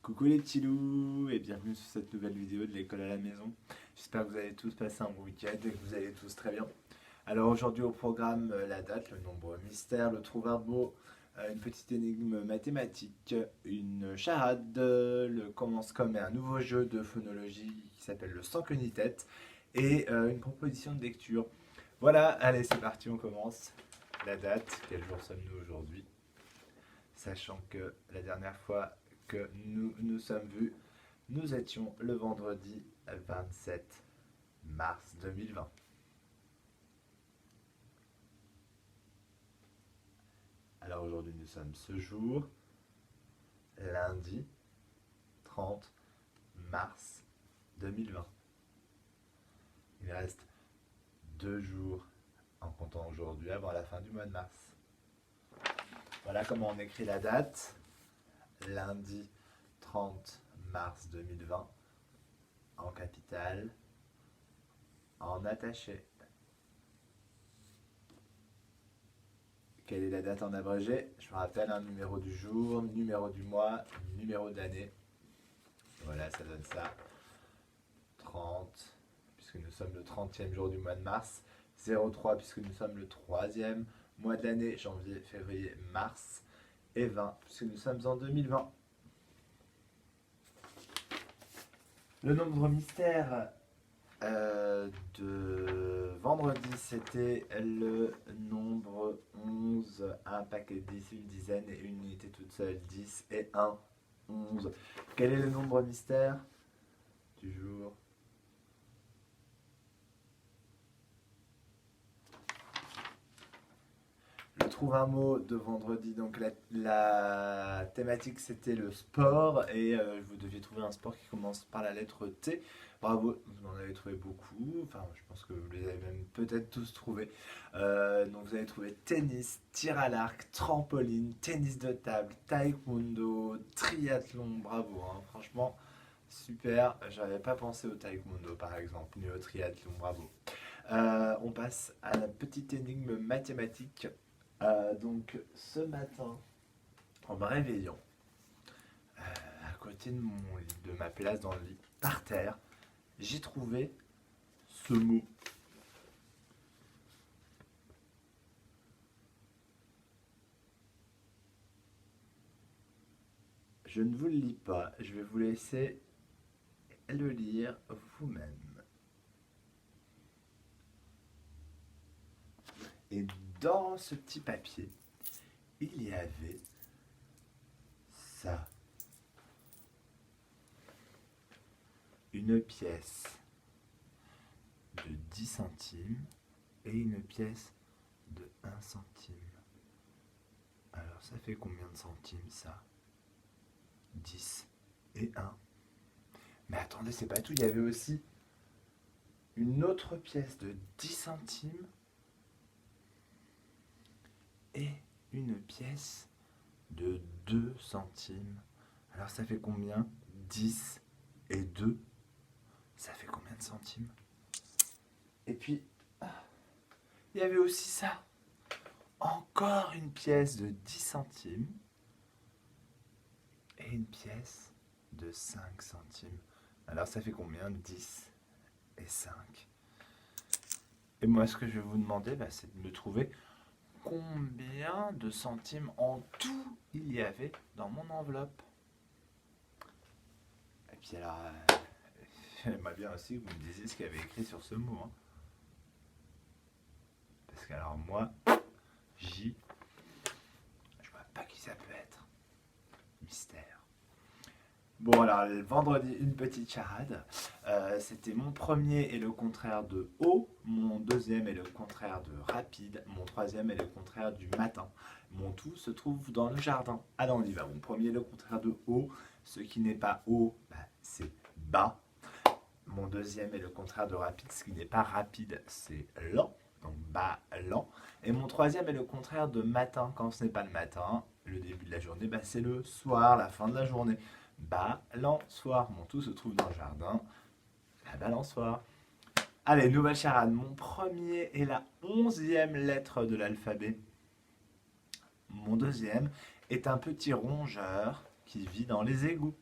Coucou les petits loups et bienvenue sur cette nouvelle vidéo de l'école à la maison. J'espère que vous allez tous passer un bon week-end et que vous allez tous très bien. Alors aujourd'hui au programme, la date, le nombre mystère, le trouve-arbre, une petite énigme mathématique, une charade, le commence comme et un nouveau jeu de phonologie qui s'appelle le sans queue ni tête et une proposition de lecture. Voilà, allez c'est parti, on commence. La date, quel jour sommes-nous aujourd'hui? Sachant que la dernière fois que nous nous sommes vus, nous étions le vendredi 27 mars 2020. Alors aujourd'hui nous sommes ce jour, lundi 30 mars 2020. Il reste 2 jours en comptant aujourd'hui avant la fin du mois de mars. Voilà comment on écrit la date, lundi 30 mars 2020, en capitale, en attaché. Quelle est la date en abrégé? Je me rappelle un numéro du jour, numéro du mois, numéro de l'année. Voilà, ça donne ça. 30, puisque nous sommes le 30e jour du mois de mars. 03, puisque nous sommes le 3e mois de l'année, janvier, février, mars. Et 20, puisque nous sommes en 2020. Le nombre mystère de vendredi, c'était le nombre 11, un paquet de 10, une dizaine et une unité toute seule, 10 et 1, 11. Quel est le nombre mystère du jour? Je trouve un mot de vendredi, donc la thématique c'était le sport et vous deviez trouver un sport qui commence par la lettre T. Bravo, vous en avez trouvé beaucoup, enfin je pense que vous les avez même peut-être tous trouvés. Donc vous avez trouvé tennis, tir à l'arc, trampoline, tennis de table, taekwondo, triathlon, bravo, hein, franchement super. J'avais pas pensé au taekwondo par exemple, ni au triathlon, bravo. On passe à la petite énigme mathématique. Donc ce matin, en me réveillant, à côté de mon lit, de ma place dans le lit, par terre, j'ai trouvé ce mot. Je ne vous le lis pas, je vais vous laisser le lire vous-même. Et dans ce petit papier, il y avait ça. Une pièce de 10 centimes et une pièce de 1 centime. Alors ça fait combien de centimes ça? 10 et 1. Mais attendez, c'est pas tout, il y avait aussi une autre pièce de 10 centimes et une pièce de 2 centimes. Alors ça fait combien? 10 et 2. Ça fait combien de centimes? Et puis, il y avait aussi ça. Encore une pièce de 10 centimes et une pièce de 5 centimes. Alors ça fait combien? 10 et 5. Et moi, ce que je vais vous demander, c'est de me trouver combien de centimes en tout il y avait dans mon enveloppe. Et puis alors, j'aimerais bien aussi que vous me disiez ce qu'il y avait écrit sur ce mot. Hein. Parce que alors moi, je vois pas qui ça peut être. Mystère. Bon alors, le vendredi, une petite charade. C'était mon premier est le contraire de haut, mon deuxième est le contraire de rapide, mon troisième est le contraire du matin. Mon tout se trouve dans le jardin. Alors on y va. Mon premier est le contraire de haut, ce qui n'est pas haut, c'est bas. Mon deuxième est le contraire de rapide, ce qui n'est pas rapide, c'est lent. Donc bas, lent. Et mon troisième est le contraire de matin. Quand ce n'est pas le matin, le début de la journée, c'est le soir, la fin de la journée. Balançoire. Mon tout se trouve dans le jardin. La balançoire. Allez, nouvelle charade. Mon premier est la 11e lettre de l'alphabet. Mon deuxième est un petit rongeur qui vit dans les égouts.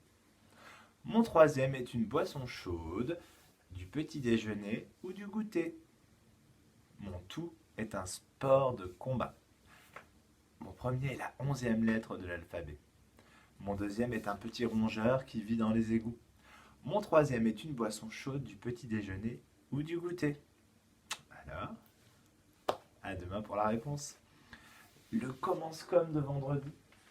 Mon troisième est une boisson chaude, du petit déjeuner ou du goûter. Mon tout est un sport de combat. Mon premier est la 11e lettre de l'alphabet. Mon deuxième est un petit rongeur qui vit dans les égouts. Mon troisième est une boisson chaude du petit déjeuner ou du goûter. Alors, à demain pour la réponse. Le commence comme de vendredi.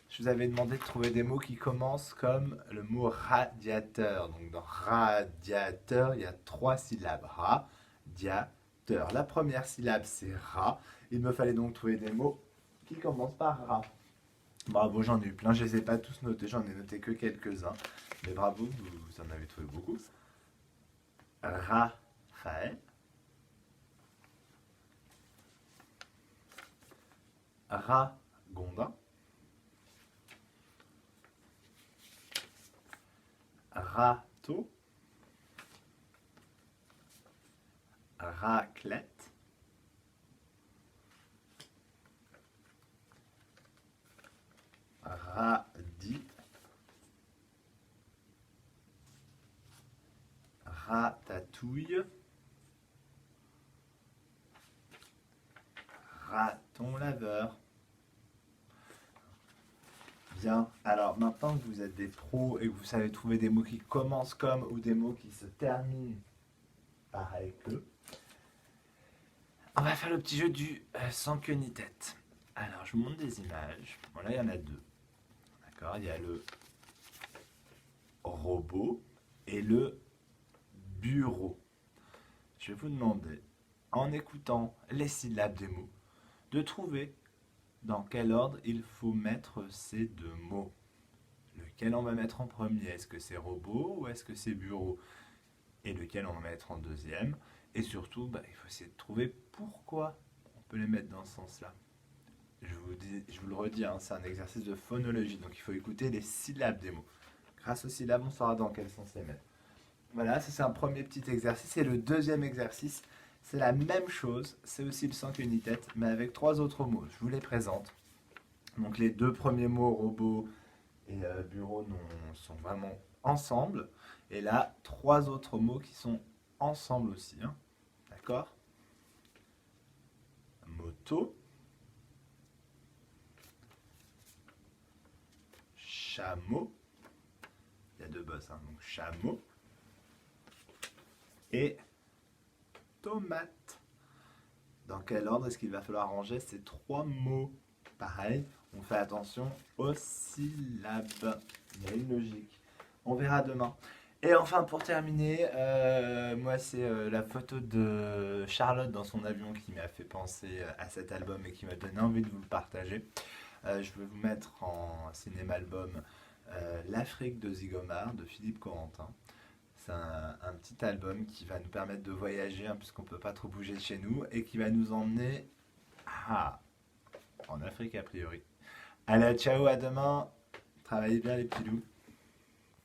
Je vous avais demandé de trouver des mots qui commencent comme le mot radiateur. Donc dans radiateur, il y a 3 syllabes. Radiateur. La première syllabe, c'est ra. Il me fallait donc trouver des mots qui commencent par ra. Bravo, j'en ai eu plein. Je ne les ai pas tous notés. J'en ai noté que quelques-uns. Mais bravo, vous en avez trouvé beaucoup. Raphaël. Ragondin. Râteau. Raclette. Radis. Ratatouille. Raton laveur. Bien, alors maintenant que vous êtes des pros et que vous savez trouver des mots qui commencent comme ou des mots qui se terminent pareil que, on va faire le petit jeu du sans queue ni tête. Alors je vous montre des images. Bon là il y en a deux. D'accord, il y a le robot et le bureau. Je vais vous demander, en écoutant les syllabes des mots, de trouver dans quel ordre il faut mettre ces deux mots. Lequel on va mettre en premier? Est-ce que c'est robot ou est-ce que c'est bureau? Et lequel on va mettre en deuxième? Et surtout, il faut essayer de trouver pourquoi on peut les mettre dans ce sens-là. Je vous le redis, hein, c'est un exercice de phonologie, donc il faut écouter les syllabes des mots. Grâce aux syllabes, on saura dans quel sens les mettre. Voilà, ça c'est un premier petit exercice. Et le deuxième exercice, c'est la même chose, c'est aussi le sans queue ni tête, mais avec 3 autres mots. Je vous les présente. Donc les 2 premiers mots, robot et bureau, sont vraiment ensemble. Et là, 3 autres mots qui sont ensemble aussi. Hein. D'accord? Moto, chameau, il y a 2 bosses, hein, donc chameau, et tomate. Dans quel ordre est-ce qu'il va falloir ranger ces 3 mots? Pareil, on fait attention aux syllabes. Il y a une logique. On verra demain. Et enfin, pour terminer, moi, c'est la photo de Charlotte dans son avion qui m'a fait penser à cet album et qui m'a donné envie de vous le partager. Je vais vous mettre en cinéma-album L'Afrique de Zigomar de Philippe Corentin. C'est un petit album qui va nous permettre de voyager, hein, puisqu'on ne peut pas trop bouger de chez nous, et qui va nous emmener en Afrique a priori. Allez, ciao, à demain. Travaillez bien les petits loups.